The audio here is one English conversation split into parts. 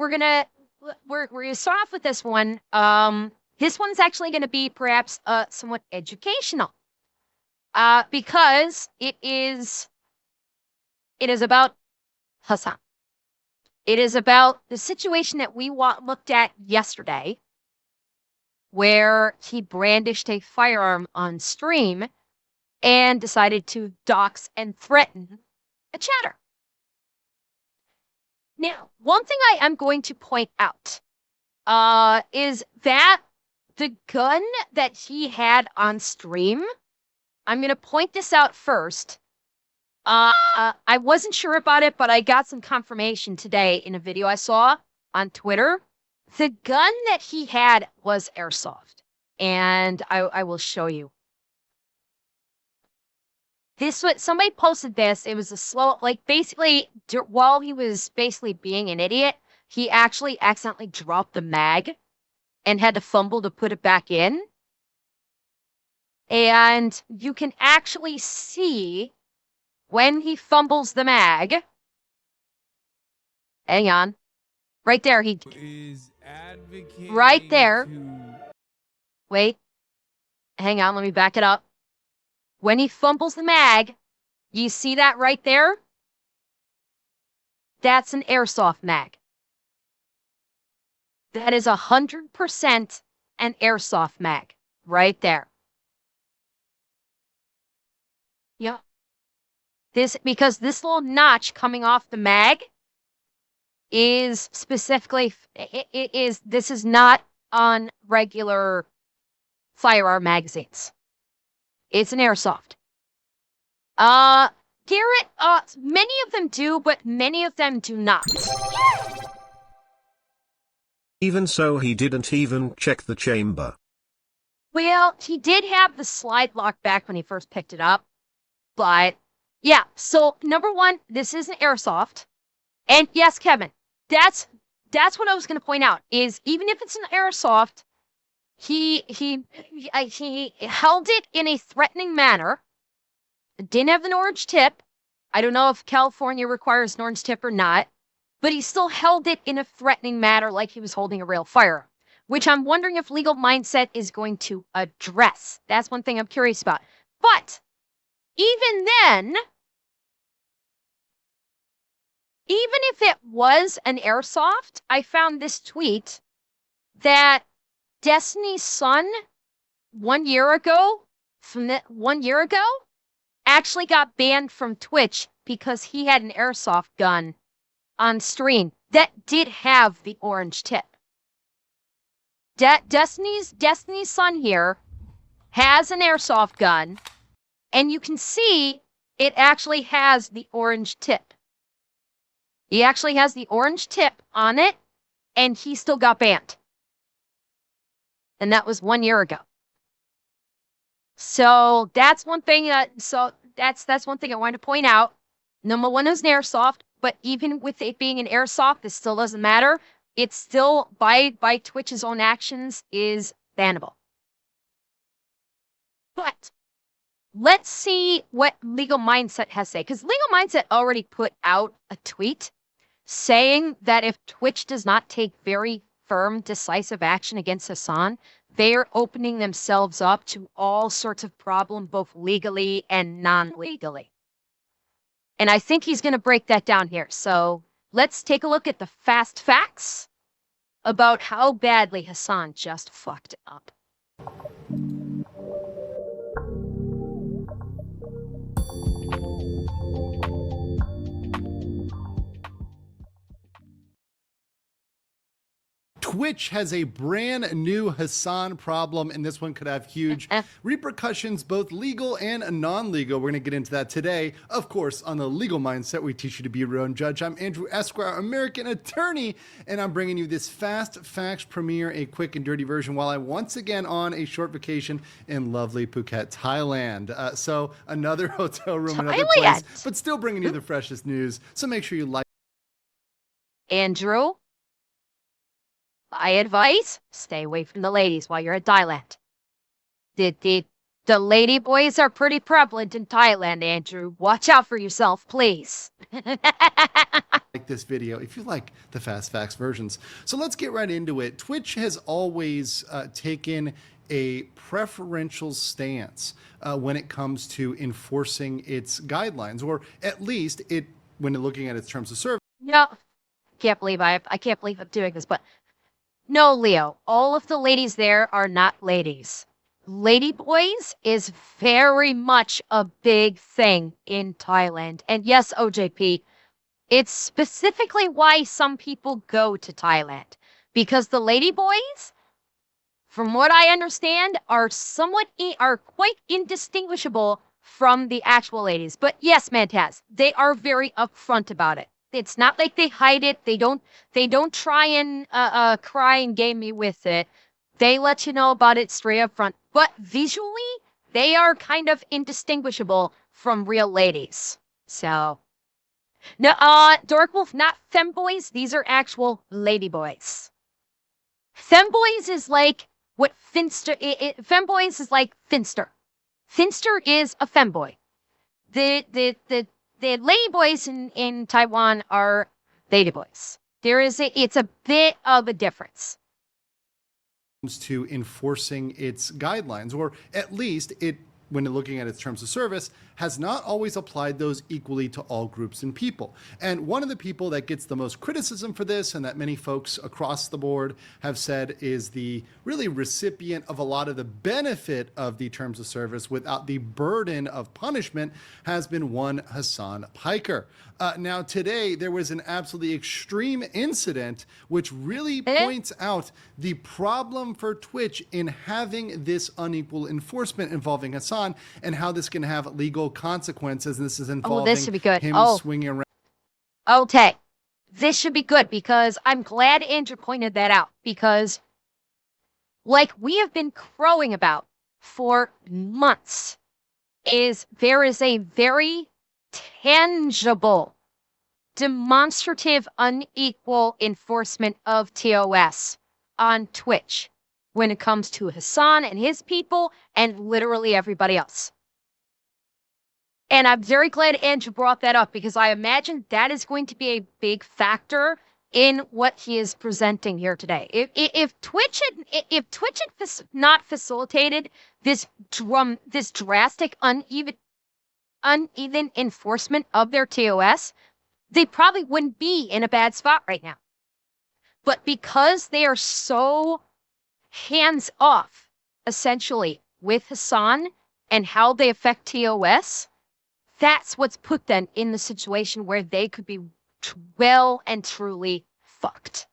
gonna start off with this one. This one's actually gonna be perhaps somewhat educational. Because it is about Hasan. It is about the situation that we looked at yesterday, where he brandished a firearm on stream and decided to dox and threaten a chatter. Now, one thing I am going to point out is that the gun that he had on stream, I'm going to point this out first. I wasn't sure about it, but I got some confirmation today in a video I saw on Twitter. The gun that he had was airsoft, and I will show you. Somebody posted this. It was a slow, like basically, while he was basically being an idiot, he actually accidentally dropped the mag and had to fumble to put it back in. And you can actually see when he fumbles the mag. Hang on. Right there. Right there. Wait. Hang on. Let me back it up. When he fumbles the mag, you see that right there? That's an airsoft mag. That is 100% an airsoft mag. Right there. Yep. Because this little notch coming off the mag is specifically, this is not on regular firearm magazines. It's an airsoft. Garrett, many of them do, but many of them do not. Even so, he didn't even check the chamber. Well, he did have the slide lock back when he first picked it up, but yeah, so number one, this is an airsoft. And yes, Kevin, that's what I was going to point out, is even if it's an airsoft, he held it in a threatening manner. Didn't have an orange tip. I don't know if California requires an orange tip or not, but he still held it in a threatening manner like he was holding a real firearm, which I'm wondering if legal mindset is going to address. That's one thing I'm curious about. But even then, even if it was an airsoft, I found this tweet that Destiny's son 1 year ago, actually got banned from Twitch because he had an airsoft gun on stream that did have the orange tip. Destiny's son here has an airsoft gun, and you can see it actually has the orange tip. He actually has the orange tip on it, and he still got banned. And that was 1 year ago. So that's one thing. That's one thing I wanted to point out. Number one is an airsoft, but even with it being an airsoft, this still doesn't matter. It's still by Twitch's own actions is bannable. But let's see what Legal Mindset has to say, because Legal Mindset already put out a tweet saying that if Twitch does not take very firm, decisive action against Hasan, they're opening themselves up to all sorts of problems, both legally and non-legally. And I think he's going to break that down here. So let's take a look at the fast facts about how badly Hasan just fucked up. Twitch has a brand new Hasan problem, and this one could have huge repercussions, both legal and non-legal. We're going to get into that today. Of course, on the Legal Mindset, we teach you to be your own judge. I'm Andrew Esquire, American attorney, and I'm bringing you this Fast Facts premiere, a quick and dirty version, while I'm once again on a short vacation in lovely Phuket, Thailand. So another hotel room, another place, but still bringing you the freshest news. So make sure you like. Andrew? My advice, stay away from the ladies while you're at Thailand. The lady boys are pretty prevalent in Thailand, Andrew. Watch out for yourself, please. Like this video if you like the fast facts versions. So let's get right into it. Twitch has always taken a preferential stance when it comes to enforcing its guidelines, or at least it when looking at its terms of service. No, I can't believe I'm doing this, but no, Leo, all of the ladies there are not ladies. Lady boys is very much a big thing in Thailand. And yes, OJP, it's specifically why some people go to Thailand. Because the lady boys, from what I understand, are quite indistinguishable from the actual ladies. But yes, Mantaz, they are very upfront about it. It's not like they hide it. They don't try and cry and game me with it. They let you know about it straight up front. But visually, they are kind of indistinguishable from real ladies. So, no, Dorkwolf, not femboys. These are actual ladyboys. Femboys is like what Finster. Femboys is like Finster. Finster is a femboy. The ladyboys in Taiwan are ladyboys. It's a bit of a difference To enforcing its guidelines, or at least it when looking at its terms of service, has not always applied those equally to all groups and people. And one of the people that gets the most criticism for this, and that many folks across the board have said is the really recipient of a lot of the benefit of the terms of service without the burden of punishment, has been one Hasan Piker. Now today there was an absolutely extreme incident which really points out the problem for Twitch in having this unequal enforcement involving Hasan, and how this can have legal consequences. And this is involving this should be good. him swinging around. Okay, this should be good, because I'm glad Andrew pointed that out, because like we have been crowing about for months, there is a very tangible, demonstrative, unequal enforcement of TOS on Twitch when it comes to Hasan and his people and literally everybody else. And I'm very glad Andrew brought that up, because I imagine that is going to be a big factor in what he is presenting here today. If Twitch had not facilitated this drastic uneven enforcement of their TOS, they probably wouldn't be in a bad spot right now. But because they are so hands off, essentially, with Hasan and how they affect TOS, that's what's put them in the situation where they could be well and truly fucked.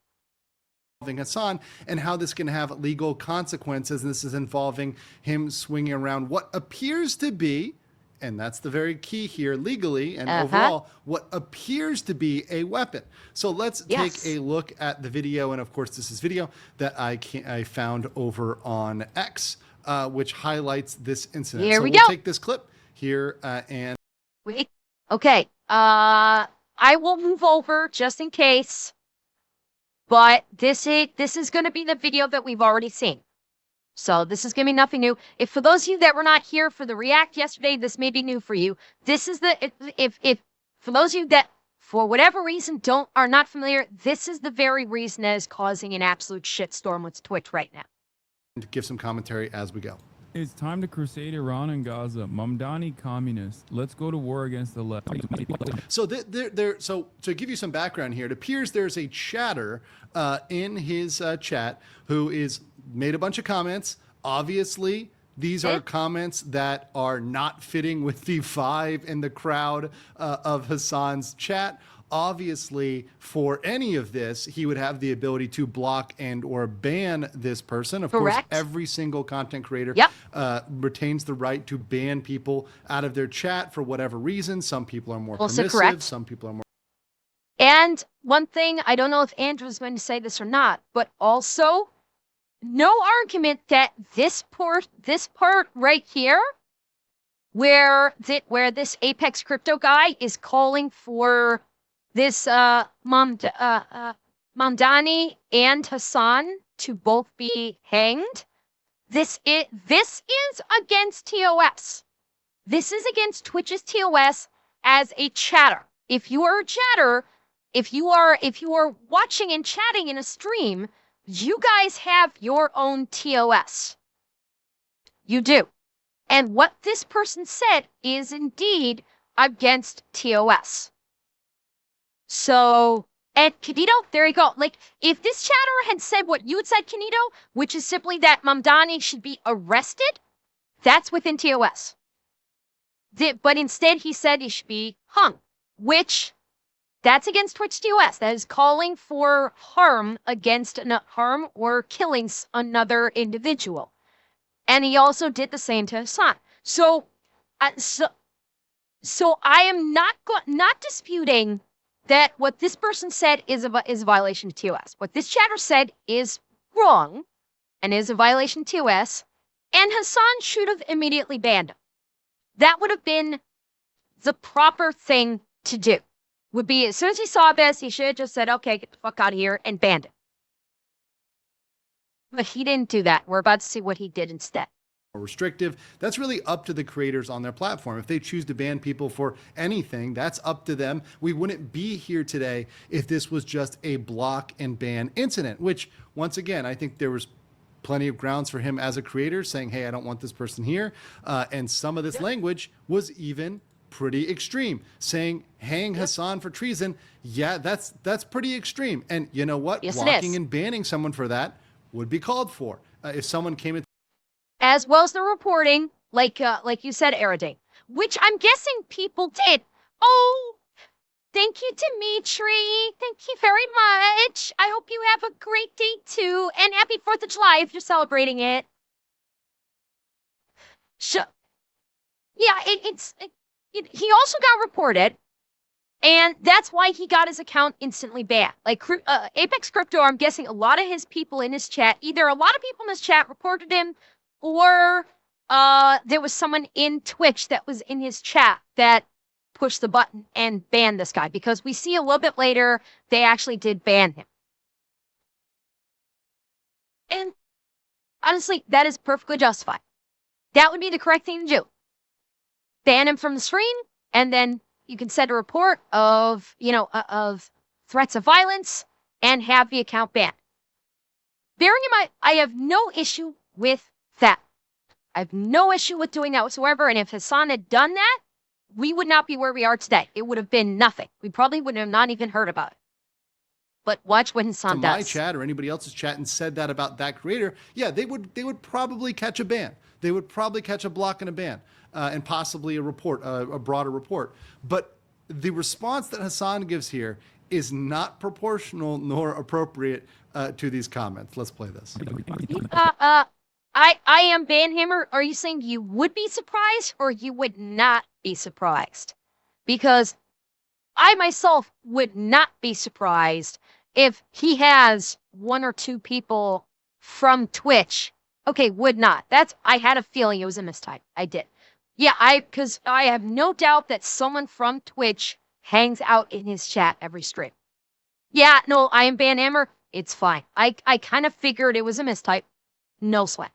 Hasan, and how this can have legal consequences. And this is involving him swinging around what appears to be, and that's the very key here, legally and overall, what appears to be a weapon. So let's take a look at the video. And of course, this is video that I found over on X, which highlights this incident. Here so we we'll go. take this clip here and Wait. Okay. I will move over just in case, but this is going to be the video that we've already seen. So this is going to be nothing new. If for those of you that were not here for the react yesterday, this may be new for you. This is if for those of you that for whatever reason are not familiar, this is the very reason that is causing an absolute shitstorm with Twitch right now. give some commentary as we go. It's time to crusade Iran and Gaza. Mamdani communists. Let's go to war against the left. So so to give you some background here, it appears there's a chatter in his chat who is made a bunch of comments. Obviously, these are comments that are not fitting with the vibe in the crowd of Hasan's chat. Obviously, for any of this, he would have the ability to block and or ban this person. Of course, every single content creator retains the right to ban people out of their chat for whatever reason. Some people are more permissive. Some people are more. And one thing, I don't know if Andrew's going to say this or not, but also no argument that this part right here, where this Apex Crypto guy is calling for this Mamdani and Hasan to both be hanged, This is against TOS. This is against Twitch's TOS as a chatter. If you are a chatter, if you are watching and chatting in a stream, you guys have your own TOS. You do. And what this person said is indeed against TOS. So, and Canito, there you go. Like, if this chatter had said what you had said, Canito, which is simply that Mamdani should be arrested, that's within TOS. But instead, he said he should be hung, which that's against Twitch TOS. That is calling for harm against harm or killing another individual. And he also did the same to Hasan. So I am not disputing that what this person said is a violation of TOS. What this chatter said is wrong and is a violation of TOS, and Hasan should have immediately banned him. That would have been the proper thing to do. Would be as soon as he saw this, he should have just said, okay, get the fuck out of here, and banned him. But he didn't do that. We're about to see what he did instead. Restrictive. That's really up to the creators on their platform. If they choose to ban people for anything, that's up to them. We wouldn't be here today if this was just a block and ban incident, which once again, I think there was plenty of grounds for him as a creator saying, hey, I don't want this person here. And some of this language was even pretty extreme, saying hang Hasan for treason. Yeah, that's pretty extreme. And you know what? Yes, blocking and banning someone for that would be called for. If someone came in, as well as the reporting, like you said, Aradane, which I'm guessing people did. Oh, thank you, Dimitri. Thank you very much. I hope you have a great day too, and happy 4th of July if you're celebrating it. So, yeah, he also got reported, and that's why he got his account instantly banned. Like Apex Crypto, I'm guessing a lot of his people in his chat, either a lot of people in his chat reported him, or there was someone in Twitch that was in his chat that pushed the button and banned this guy, because we see a little bit later they actually did ban him. And honestly, that is perfectly justified. That would be the correct thing to do. Ban him from the screen, and then you can send a report of, of threats of violence and have the account banned. Bearing in mind, I have no issue with that. I have no issue with doing that whatsoever. And if Hasan had done that, we would not be where we are today. It would have been nothing. We probably would have not even heard about it. But watch what Hasan does. My chat or anybody else's chat and said that about that creator, yeah, they would probably catch a ban. They would probably catch a block and a ban, and possibly a report, a broader report. But the response that Hasan gives here is not proportional nor appropriate to these comments. Let's play this. I am Banhammer. Are you saying you would be surprised or you would not be surprised? Because I myself would not be surprised if he has 1 or 2 people from Twitch. Okay, would not. I had a feeling it was a mistype. I did. Yeah, because I have no doubt that someone from Twitch hangs out in his chat every stream. Yeah, no, I am Banhammer. It's fine. I kind of figured it was a mistype. No sweat.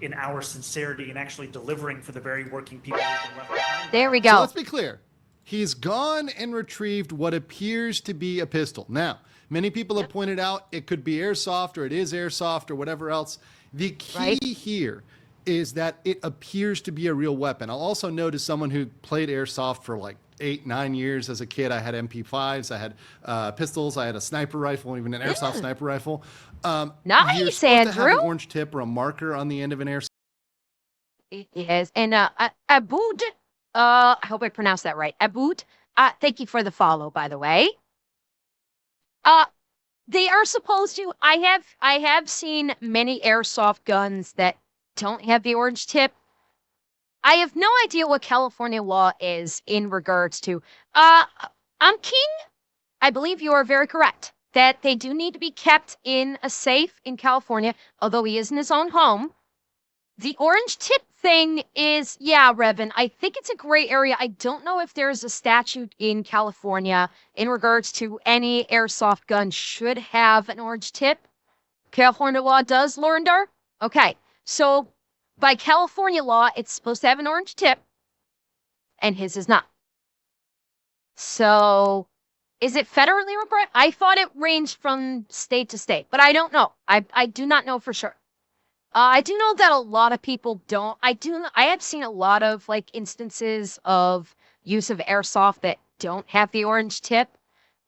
In our sincerity and actually delivering for the very working people who've been left behind. There we go. So let's be clear. He's gone and retrieved what appears to be a pistol. Now, many people have pointed out it could be airsoft or it is airsoft or whatever else. The key here is that it appears to be a real weapon. I'll also note, as someone who played airsoft for like 8-9 years as a kid, I had MP5s, I had pistols, I had a sniper rifle, even an airsoft sniper rifle. Nice, you're supposed Andrew. to have an orange tip or a marker on the end of an airsoft. Yes, and Aboud, I hope I pronounced that right. Aboud, thank you for the follow, by the way. They are supposed to. I have seen many airsoft guns that don't have the orange tip. I have no idea what California law is in regards to. I'm King. I believe you are very correct that they do need to be kept in a safe in California, although he is in his own home. The orange tip thing is, yeah, Revan, I think it's a gray area. I don't know if there's a statute in California in regards to any airsoft gun should have an orange tip. California law does, Lorindar? Okay, so by California law, it's supposed to have an orange tip, and his is not. So, is it federally required? I thought it ranged from state to state, but I don't know. I do not know for sure. I do know that a lot of people don't. I have seen a lot of like instances of use of airsoft that don't have the orange tip.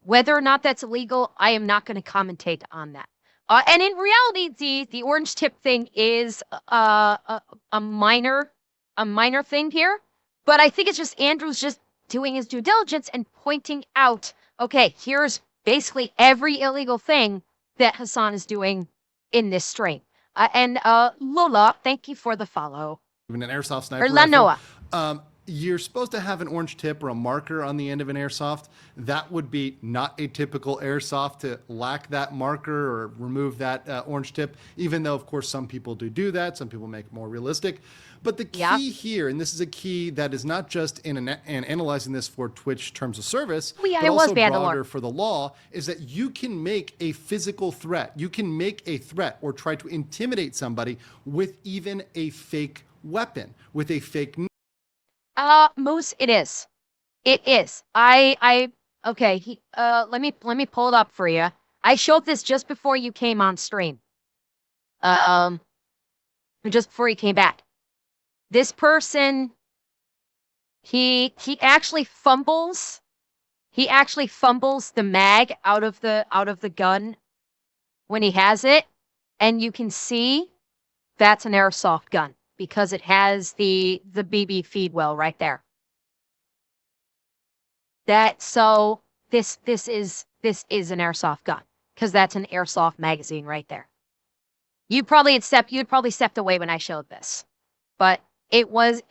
Whether or not that's illegal, I am not going to commentate on that. And in reality, the orange tip thing is a minor thing here. But I think it's just Andrew's just doing his due diligence and pointing out, okay, here's basically every illegal thing that Hasan is doing in this stream. And Lola, thank you for the follow. Even an airsoft sniper Or Lanoa. rifle. You're supposed to have an orange tip or a marker on the end of an airsoft. That would be not a typical airsoft to lack that marker or remove that orange tip, even though, of course, some people do that. Some people make it more realistic. But the key here, and this is a key that is not just in analyzing this for Twitch terms of service, but also broader for the law, is that you can make a physical threat. You can make a threat or try to intimidate somebody with even a fake weapon, with a fake. Moose, it is. It is. Okay, let me pull it up for you. I showed this just before you came on stream. Just before you came back. This person, he actually fumbles. He actually fumbles the mag out of the gun when he has it, and you can see that's an airsoft gun, because it has the BB feed well right there. So this is an airsoft gun, because that's an airsoft magazine right there. You'd probably stepped away when I showed this, but it was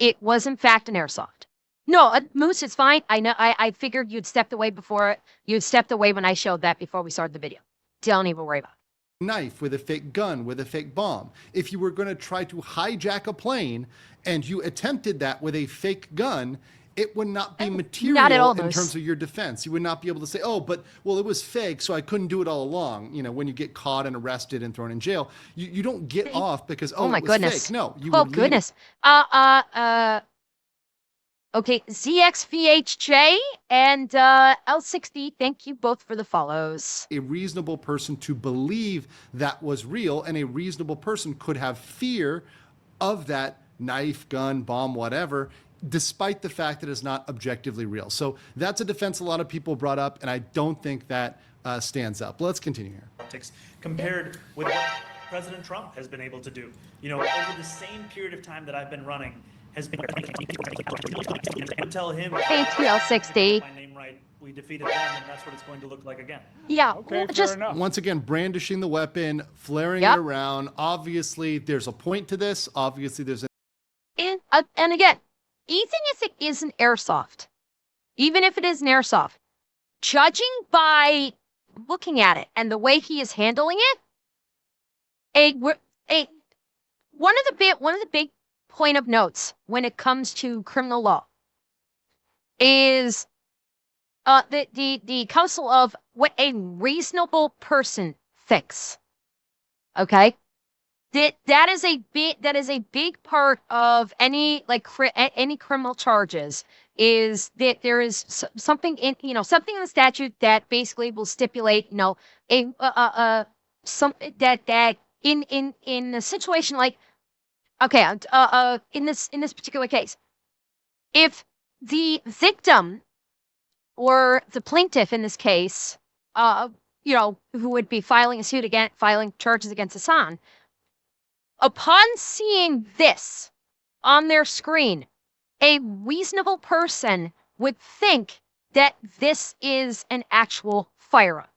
in fact an airsoft. No, Moose, it's fine. I know. I figured you'd stepped away before. You'd stepped away when I showed that before we started the video. Don't even worry about it. Knife, with a fake gun, with a fake bomb. If you were going to try to hijack a plane and you attempted that with a fake gun, it would not be material not at all, in terms of your defense. You would not be able to say, oh, but, well, it was fake, so I couldn't do it all along. You know, when you get caught and arrested and thrown in jail, you don't get off because, oh, my it was goodness. fake. No, you Oh, would goodness. Okay, ZXVHJ and L60, thank you both for the follows. a reasonable person to believe that was real, and a reasonable person could have fear of that knife, gun, bomb, whatever, despite the fact that it's not objectively real. So that's a defense a lot of people brought up, and I don't think that stands up. Let's continue here. Politics compared with what President Trump has been able to do. You know, over the same period of time that I've been running, has been tell him Thank you, L60. my name right. We defeated them, and that's what it's going to look like again. Yeah, Okay, just fair enough. Once again, brandishing the weapon, flaring Yep. it around. Obviously, there's a point to this. Obviously, there's a and again, even if it is an airsoft, judging by looking at it and the way he is handling it, one of the big point of notes when it comes to criminal law is the council of what a reasonable person thinks. Okay, that is a big part of any any criminal charges, is that there is something in something in the statute that basically will stipulate something that in a situation like, okay, in this particular case, if the victim or the plaintiff in this case, who would be filing charges against Hasan, upon seeing this on their screen, a reasonable person would think that this is an actual firearm.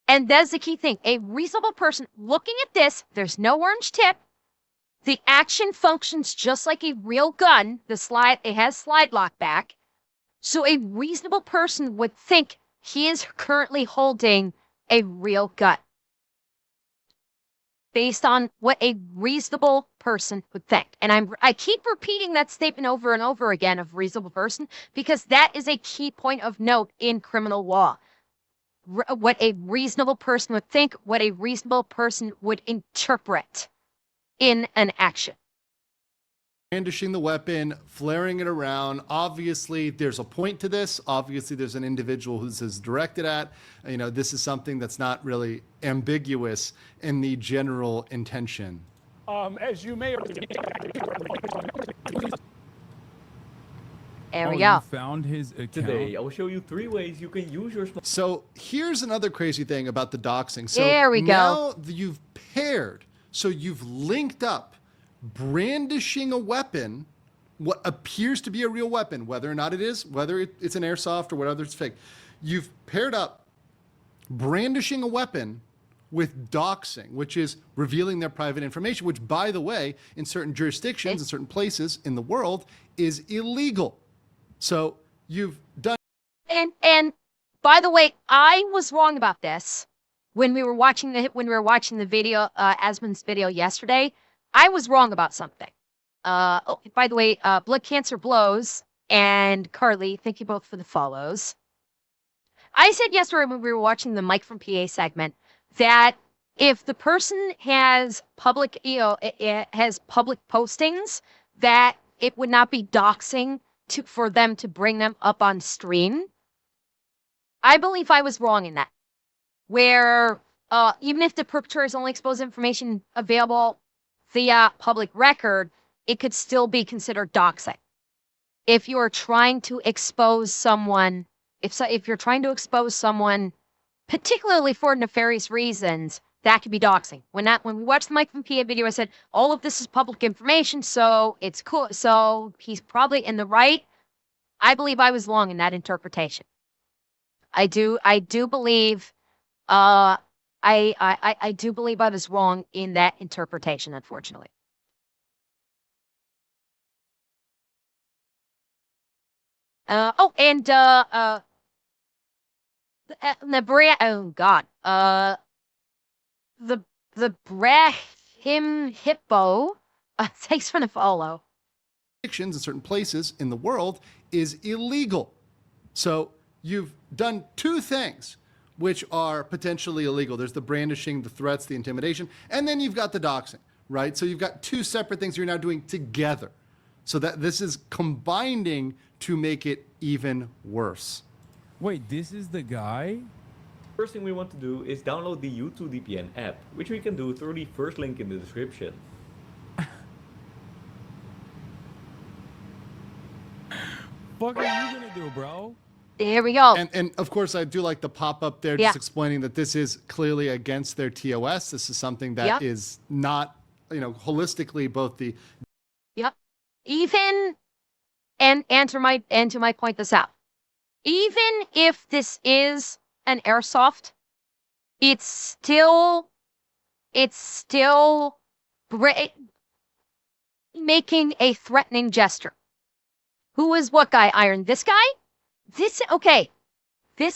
And that's the key thing. A reasonable person looking at this, there's no orange tip. The action functions just like a real gun. It has slide lock back. So a reasonable person would think he is currently holding a real gun. based on what a reasonable person would think. And I keep repeating that statement over and over again of reasonable person because that is a key point of note in criminal law. What a reasonable person would think, what a reasonable person would interpret in an action. Brandishing the weapon, flaring it around. Obviously, there's a point to this. Obviously, there's an individual who this is directed at. You know, this is something that's not really ambiguous in the general intention. As you may. There we You go. found his account. Today, I will show you 3 ways you can use your smartphone. So here's another crazy thing about the doxing. So There we go. now you've paired, so you've linked up brandishing a weapon, what appears to be a real weapon, whether or not it is, whether it's an airsoft or whatever it's fake. You've paired up brandishing a weapon with doxing, which is revealing their private information, which, by the way, in certain jurisdictions, in certain places in the world, is illegal. So you've done. And by the way, I was wrong about this when we were watching the video, Asmon's video yesterday. I was wrong about something. Oh, by the way, Blood Cancer Blows and Carly, thank you both for the follows. I said yesterday when we were watching the Mike from PA segment that if the person has public, it has public postings, that it would not be doxing for them to bring them up on stream. I believe I was wrong in that, where even if the perpetrators only expose information available via public record, it could still be considered doxing. If you are trying to expose someone, if you're trying to expose someone, particularly for nefarious reasons, that could be doxing. When we watched the Mike from PA video, I said all of this is public information, so it's cool. So he's probably in the right. I believe I was wrong in that interpretation. I do believe. I do believe I was wrong in that interpretation, unfortunately. Oh God. The Brahim Hippo. Thanks for the follow. In certain places in the world is illegal. So you've done 2 things which are potentially illegal. There's the brandishing, the threats, the intimidation, and then you've got the doxing, right? So you've got 2 separate things you're now doing together. So that this is combining to make it even worse. Wait, this is the guy? First thing we want to do is download the U2 VPN app, which we can do through the first link in the description. Fuck are you gonna do, bro? There we go. And of course, I do like the pop-up there, Yeah. just explaining that this is clearly against their TOS. This is something that is not, holistically both the. Yep. Even and to my point this out. Even if this is an airsoft, it's still making a threatening gesture. Who is what guy, Iron? This guy? This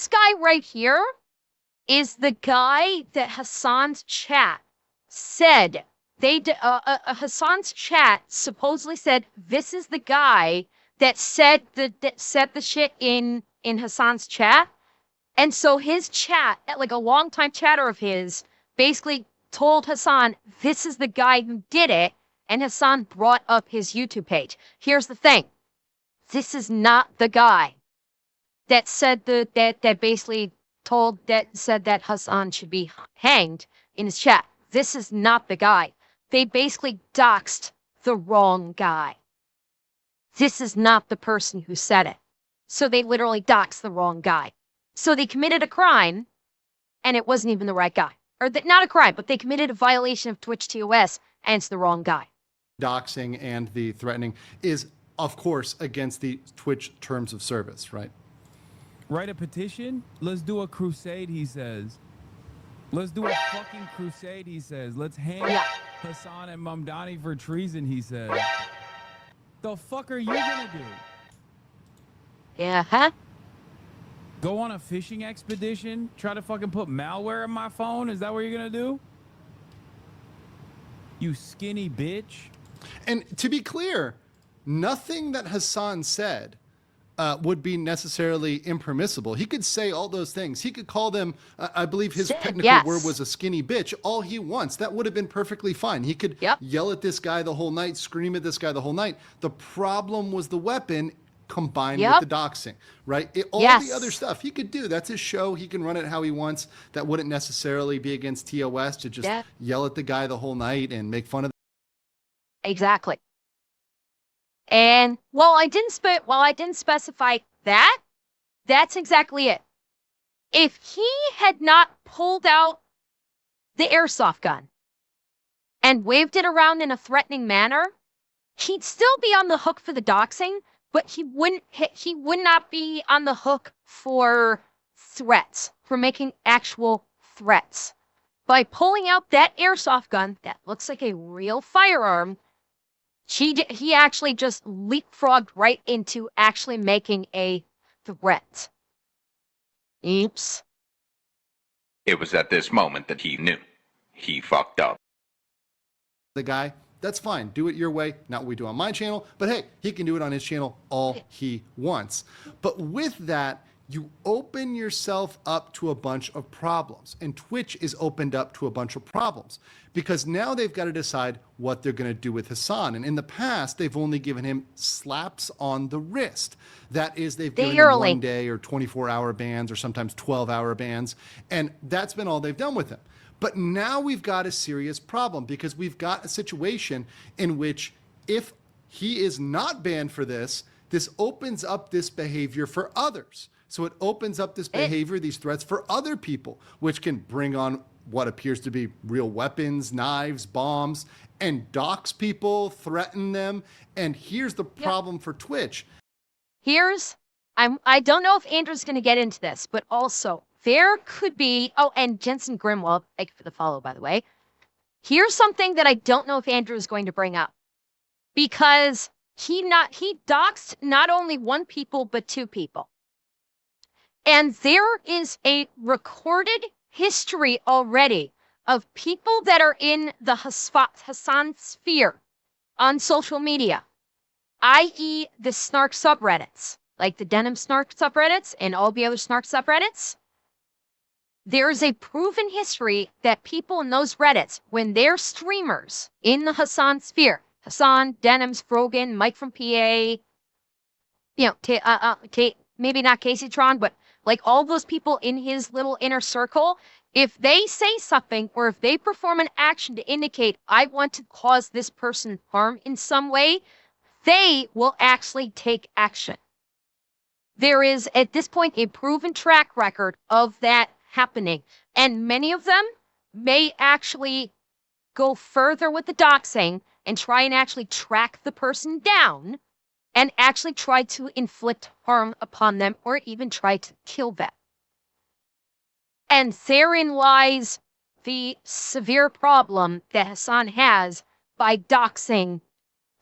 guy right here is the guy that Hasan's chat said. Hasan's chat supposedly said this is the guy that said the shit in Hasan's chat. And so his chat, like a longtime chatter of his, basically told Hasan this is the guy who did it, and Hasan brought up his YouTube page. Here's the thing. This is not the guy that said that basically said that Hasan should be hanged in his chat. This is not the guy. They basically doxed the wrong guy. This is not the person who said it. So they literally doxed the wrong guy. So they committed a crime, and it wasn't even the right guy. Or not a crime, but they committed a violation of Twitch TOS, and it's the wrong guy. Doxing and the threatening is, of course, against the Twitch terms of service, right? Write a petition? Let's do a crusade, he says. Let's do a fucking crusade, he says. Let's hang Hasan and Mamdani for treason, he says. The fuck are you gonna do? Yeah, huh? Go on a fishing expedition? Try to fucking put malware in my phone? Is that what you're gonna do? You skinny bitch. And to be clear, nothing that Hasan said would be necessarily impermissible. He could say all those things. He could call them, I believe his technical word was a skinny bitch, all he wants. That would have been perfectly fine. He could yell at this guy the whole night, scream at this guy the whole night. The problem was the weapon combined with the doxing, right? All the other stuff he could do. That's his show. He can run it how he wants. That wouldn't necessarily be against TOS to just yell at the guy the whole night and make fun of. Exactly. And while I didn't specify that, that's exactly it. If he had not pulled out the airsoft gun and waved it around in a threatening manner, he'd still be on the hook for the doxing, but he would not be on the hook for threats, for making actual threats. By pulling out that airsoft gun that looks like a real firearm, he actually just leapfrogged right into actually making a threat. Oops. It was at this moment that he knew. He fucked up. The guy, that's fine. Do it your way, not what we do on my channel. But hey, he can do it on his channel all he wants. But with that, you open yourself up to a bunch of problems. And Twitch is opened up to a bunch of problems because now they've got to decide what they're going to do with Hasan. And in the past, they've only given him slaps on the wrist. That is, they've given him 1 day or 24-hour bans or sometimes 12-hour bans. And that's been all they've done with him. But now we've got a serious problem because we've got a situation in which if he is not banned for this, this opens up this behavior for others. So it opens up this behavior, these threats for other people, which can bring on what appears to be real weapons, knives, bombs, and dox people, threaten them. And here's the problem for Twitch. I don't know if Andrew's going to get into this, but also there could be, and Jensen Grimwald, thank you for the follow, by the way. Here's something that I don't know if Andrew is going to bring up because he doxed not only 1 people, but 2 people. And there is a recorded history already of people that are in the Hasan sphere on social media, i.e. the snark subreddits, like the denim snark subreddits and all the other snark subreddits. There is a proven history that people in those Reddits, when they're streamers in the Hasan sphere, Hasan, Denims, Frogan, Mike from PA, maybe not Casey Tron, but like all those people in his little inner circle, if they say something or if they perform an action to indicate, I want to cause this person harm in some way, they will actually take action. There is, at this point, a proven track record of that happening. And many of them may actually go further with the doxing and try and actually track the person down and actually try to inflict harm upon them or even try to kill them. And therein lies the severe problem that Hasan has by doxing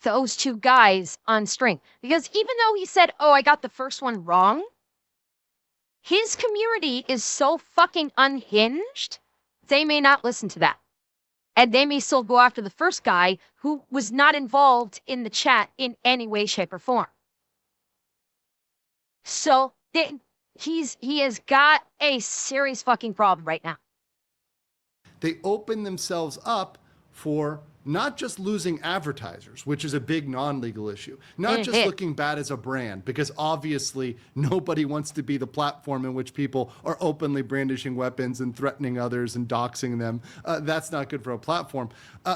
those 2 guys on stream. Because even though he said, I got the first one wrong, his community is so fucking unhinged, they may not listen to that. And they may still go after the first guy who was not involved in the chat in any way, shape, or form. So he has got a serious fucking problem right now. They open themselves up for not just losing advertisers, which is a big non-legal issue, not just looking bad as a brand, because obviously nobody wants to be the platform in which people are openly brandishing weapons and threatening others and doxing them. That's not good for a platform.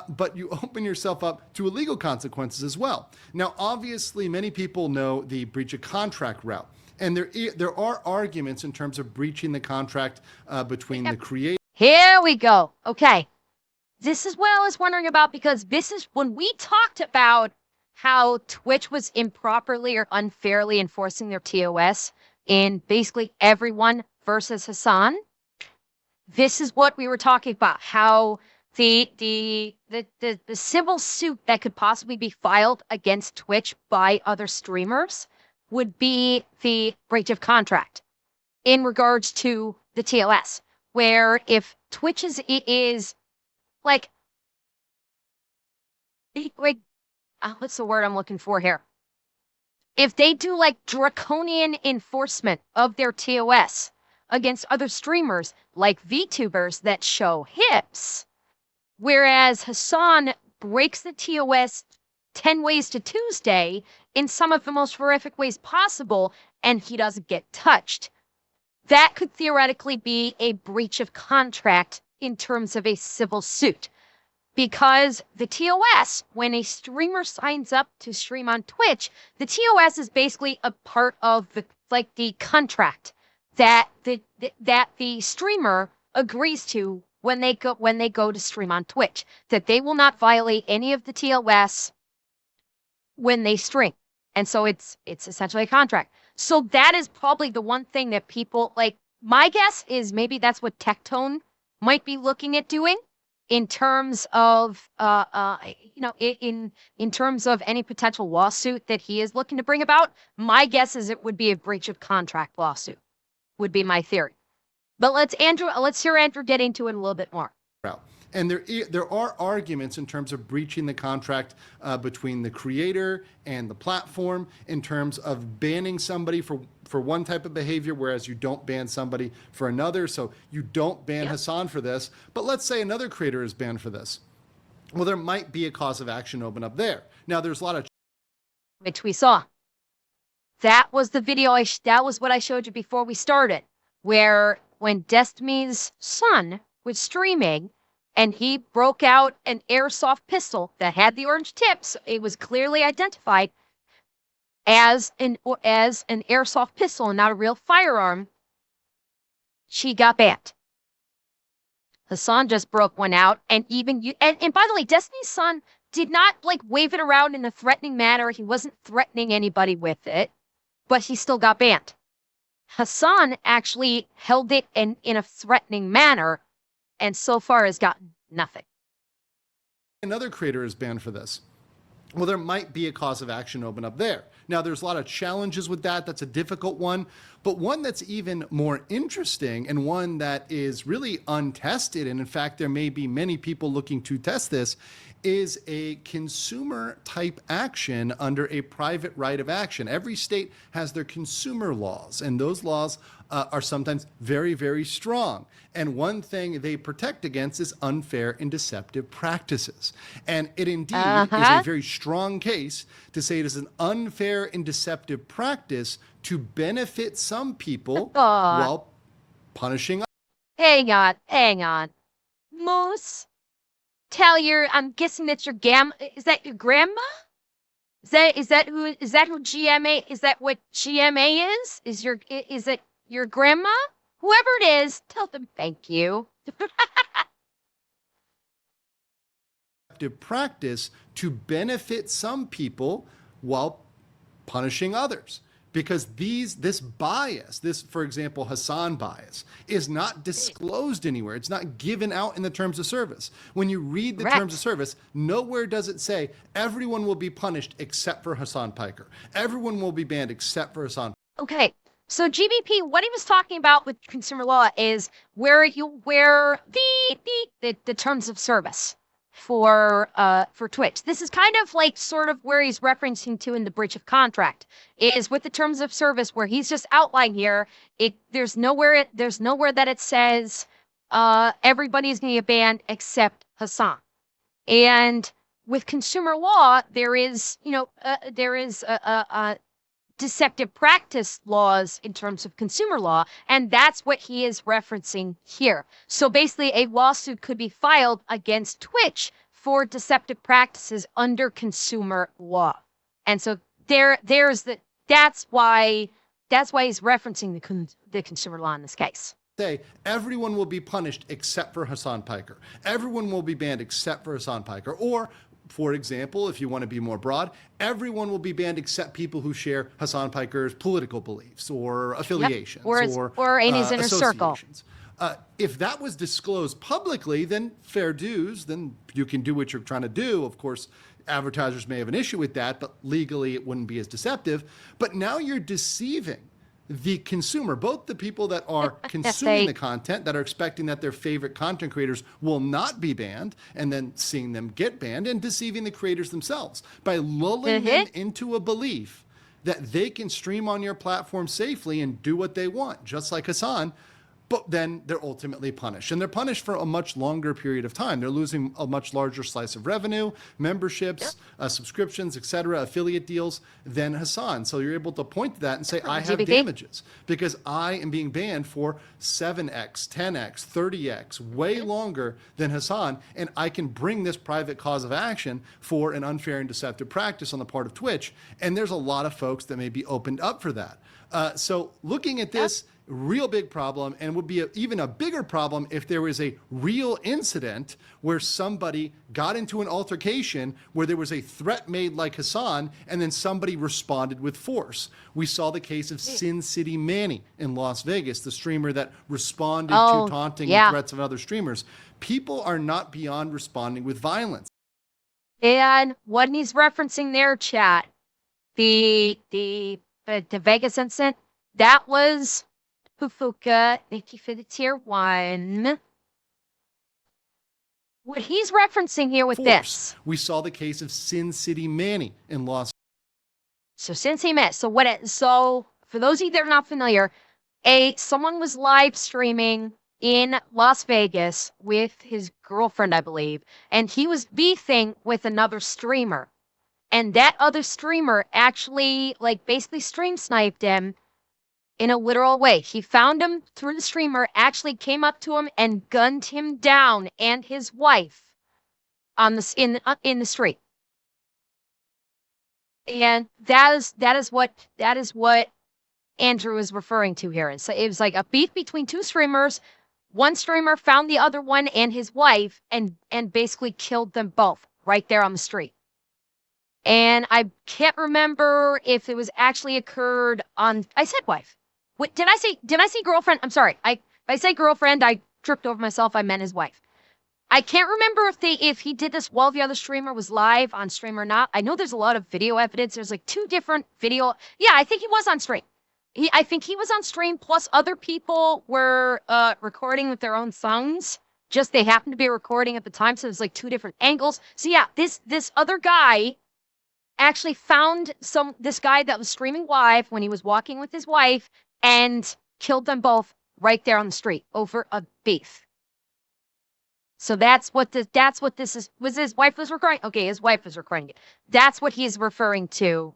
But you open yourself up to illegal consequences as well. Now, obviously, many people know the breach of contract route. And there are arguments in terms of breaching the contract between the creator. Here we go. Okay. This is what I was wondering about because this is when we talked about how Twitch was improperly or unfairly enforcing their TOS in basically everyone versus Hasan. This is what we were talking about, how the civil suit that could possibly be filed against Twitch by other streamers would be the breach of contract in regards to the TOS, where if Twitch is like, like, what's the word I'm looking for here? If they do like draconian enforcement of their TOS against other streamers like VTubers that show hips, whereas Hasan breaks the TOS 10 ways to Tuesday in some of the most horrific ways possible, and he doesn't get touched. That could theoretically be a breach of contract in terms of a civil suit. Because the TOS, when a streamer signs up to stream on Twitch, the TOS is basically a part of the contract that the streamer agrees to when they go to stream on Twitch, that they will not violate any of the TOS when they stream. And so it's essentially a contract. So that is probably the one thing that people like. My guess is maybe that's what Tectone might be looking at doing in terms of in terms of any potential lawsuit that he is looking to bring about. My guess is it would be a breach of contract lawsuit, would be my theory. But let's hear Andrew get into it a little bit more. And there are arguments in terms of breaching the contract between the creator and the platform in terms of banning somebody for one type of behavior, whereas you don't ban somebody for another. So you don't ban Hasan for this, but let's say another creator is banned for this. Well, there might be a cause of action open up there. Now, there's a lot of which we saw. That was the video. That was what I showed you before we started, where when Destiny's son was streaming, and he broke out an airsoft pistol that had the orange tips. It was clearly identified as an airsoft pistol and not a real firearm. She got banned. Hasan just broke one out, and even you. And by the way, Destiny's son did not like wave it around in a threatening manner. He wasn't threatening anybody with it, but he still got banned. Hasan actually held it in a threatening manner, and so far has gotten nothing. Another creator is banned for this. Well, there might be a cause of action open up there. Now, there's a lot of challenges with that. That's a difficult one. But one that's even more interesting and one that is really untested, and in fact, there may be many people looking to test this, is a consumer type action under a private right of action. Every state has their consumer laws, and those laws are sometimes very, very strong. And one thing they protect against is unfair and deceptive practices. And it indeed is a very strong case to say it is an unfair and deceptive practice to benefit some people while punishing others. Hang on. Moose, I'm guessing that's your is that your grandma? Is that who GMA, is that what GMA is? Is it your grandma? Whoever it is, tell them thank you. Practice to benefit some people while punishing others. Because this bias, for example, Hasan bias, is not disclosed anywhere. It's not given out in the terms of service. When you read the terms of service, nowhere does it say everyone will be punished except for Hasan Piker. Everyone will be banned except for Hasan. Okay, so GBP, what he was talking about with consumer law is where the terms of service for Twitch. This is kind of like sort of where he's referencing to in the breach of contract is with the terms of service, where he's just outlined here. There's nowhere that it says everybody's going to get banned except Hasan. And with consumer law, there is deceptive practice laws in terms of consumer law, and that's what he is referencing here. So basically, a lawsuit could be filed against Twitch for deceptive practices under consumer law. And so that's why he's referencing the consumer law in this case. Say everyone will be punished except for Hasan Piker. Everyone will be banned except for Hasan Piker. Or, for example, if you want to be more broad, everyone will be banned except people who share Hasan Piker's political beliefs or affiliations or in his inner circle. If that was disclosed publicly, then fair dues, then you can do what you're trying to do. Of course, advertisers may have an issue with that, but legally it wouldn't be as deceptive. But now you're deceiving the consumer, both the people that are consuming the content, that are expecting that their favorite content creators will not be banned, and then seeing them get banned, and deceiving the creators themselves by lulling them into a belief that they can stream on your platform safely and do what they want, just like Hasan. But then they're ultimately punished. And they're punished for a much longer period of time. They're losing a much larger slice of revenue, memberships, subscriptions, etc., affiliate deals than Hasan. So you're able to point to that and say, I have damages because I am being banned for 7x, 10x, 30x, way longer than Hasan. And I can bring this private cause of action for an unfair and deceptive practice on the part of Twitch. And there's a lot of folks that may be opened up for that. So looking at this, real big problem, and would be even a bigger problem if there was a real incident where somebody got into an altercation where there was a threat made like Hasan and then somebody responded with force. We saw the case of Sin City Manny in Las Vegas, the streamer that responded to taunting and threats of other streamers. People are not beyond responding with violence. And what he's referencing there, chat, the Vegas incident, that was Fufuka, thank you for the tier 1. What he's referencing here with this. We saw the case of Sin City Manny in Las. So Sin City Manny. So for those of you that are not familiar, someone was live streaming in Las Vegas with his girlfriend, I believe, and he was beefing with another streamer. And that other streamer actually, basically stream sniped him in a literal way. He found him through the streamer, actually came up to him and gunned him down and his wife on in the street. And that is what Andrew is referring to here. And so it was like a beef between two streamers. One streamer found the other one and his wife and basically killed them both right there on the street. And I can't remember if it was actually occurred on. I said wife. What did I say? Did I say girlfriend? I'm sorry. If I say girlfriend, I tripped over myself. I meant his wife. I can't remember if he did this while the other streamer was live on stream or not. I know there's a lot of video evidence. There's like 2 different video. Yeah, I think he was on stream. I think he was on stream. Plus, other people were recording with their own phones. Just they happened to be recording at the time, so there's like 2 different angles. So yeah, this other guy actually found this guy that was streaming live when he was walking with his wife and killed them both right there on the street over a beef. So that's what this is. Was his wife was recording? Okay, his wife was recording it. That's what he's referring to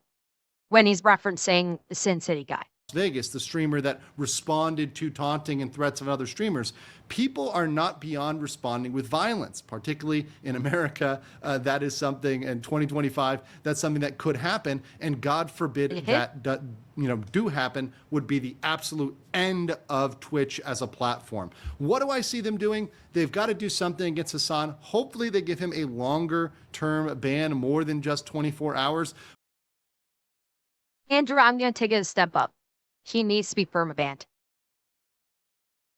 when he's referencing the Sin City guy. Vegas, the streamer that responded to taunting and threats of other streamers. People are not beyond responding with violence, particularly in America. That is something in 2025, that's something that could happen. And God forbid that do happen, would be the absolute end of Twitch as a platform. What do I see them doing? They've got to do something against Hasan. Hopefully they give him a longer term ban, more than just 24 hours. Andrew, I'm going to take it a step up. He needs to be permabanned.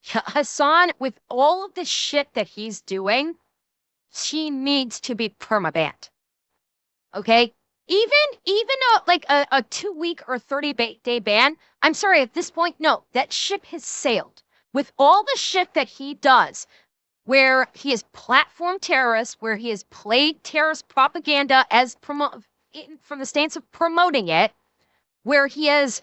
Hasan, with all of the shit that he's doing, he needs to be permabanned. Okay? Even a 2-week or 30-day ban, I'm sorry, at this point, no, that ship has sailed. With all the shit that he does, where he has platformed terrorists, where he has played terrorist propaganda from the stance of promoting it, where he has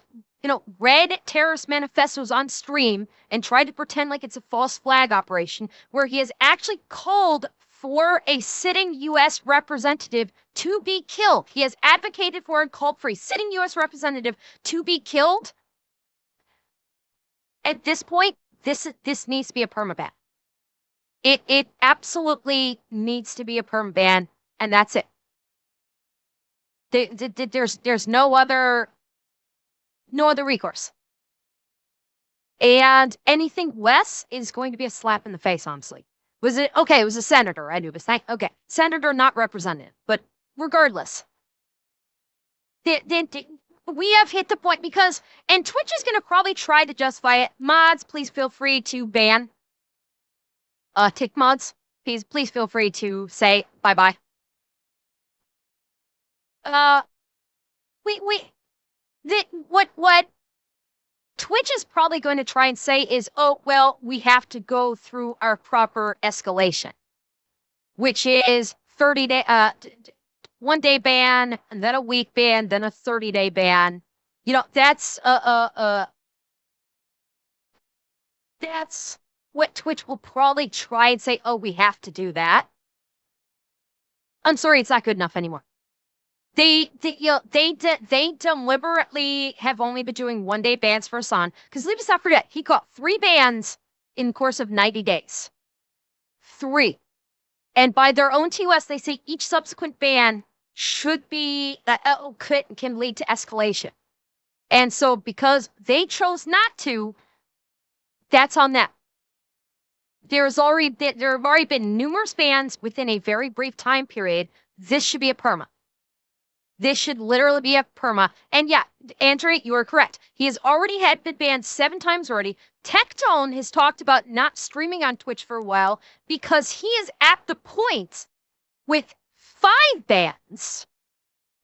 read terrorist manifestos on stream and tried to pretend like it's a false flag operation, where he has actually called for a sitting U.S. representative to be killed. He has advocated for and called for a sitting U.S. representative to be killed. At this point, this needs to be a permaban. It absolutely needs to be a permaban, and that's it. There's no other recourse. And anything less is going to be a slap in the face, honestly. Was it? Okay, it was a senator. I knew this. Okay, senator, not representative. But regardless, we have hit the point because, and Twitch is going to probably try to justify it. Mods, please feel free to ban. Tick mods, please feel free to say bye-bye. What Twitch is probably going to try and say is, oh, well, we have to go through our proper escalation, which is 30-day, 1-day ban, and then a week ban, then a 30-day ban. You know, that's what Twitch will probably try and say, oh, we have to do that. I'm sorry, it's not good enough anymore. They deliberately have only been doing 1-day bans for Hasan, because let's not forget, he got 3 bans in the course of 90 days. 3. And by their own TOS, they say each subsequent ban should be, can lead to escalation. And so because they chose not to, that's on them. There have already been numerous bans within a very brief time period. This should be a perma. This should literally be a perma. And yeah, Andrew, you are correct. He has already been banned 7 times already. Tectone has talked about not streaming on Twitch for a while because he is at the point with 5 bans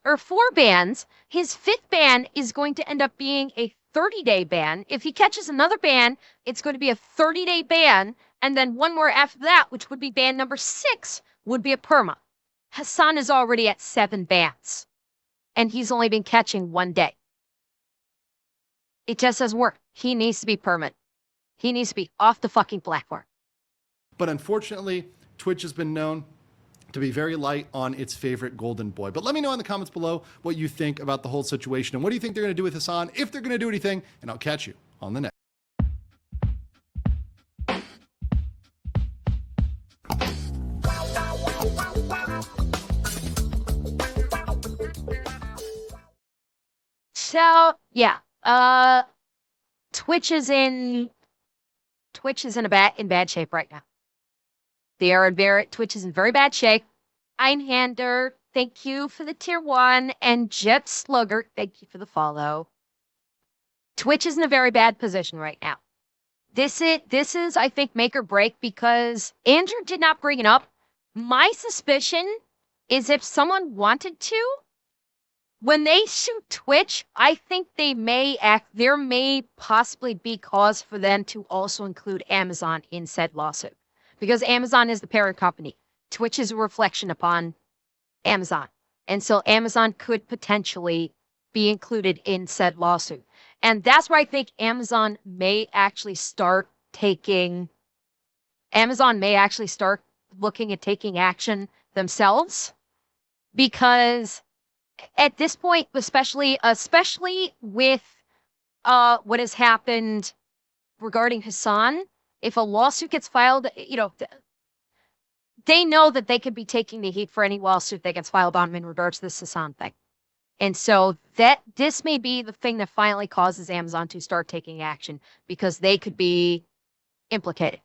or 4 bans. His 5th ban is going to end up being a 30-day ban. If he catches another ban, it's going to be a 30-day ban. And then one more after that, which would be ban number 6, would be a perma. Hasan is already at 7 bans. And he's only been catching 1 day. It just doesn't work. He needs to be permanent. He needs to be off the fucking platform. But unfortunately, Twitch has been known to be very light on its favorite golden boy. But let me know in the comments below what you think about the whole situation and what do you think they're going to do with Hasan, if they're going to do anything, and I'll catch you on the next. So yeah, Twitch is in bad shape right now. Twitch is in very bad shape. Einhander, thank you for the tier 1, and Jet Slugger, thank you for the follow. Twitch is in a very bad position right now. This is I think make or break, because Andrew did not bring it up. My suspicion is if someone wanted to, when they sue Twitch, I think there may possibly be cause for them to also include Amazon in said lawsuit. Because Amazon is the parent company. Twitch is a reflection upon Amazon. And so Amazon could potentially be included in said lawsuit. And that's where I think Amazon may actually start looking at taking action themselves. Because at this point, especially with what has happened regarding Hasan, if a lawsuit gets filed, they know that they could be taking the heat for any lawsuit that gets filed on them in regards to this Hasan thing. And so this may be the thing that finally causes Amazon to start taking action, because they could be implicated.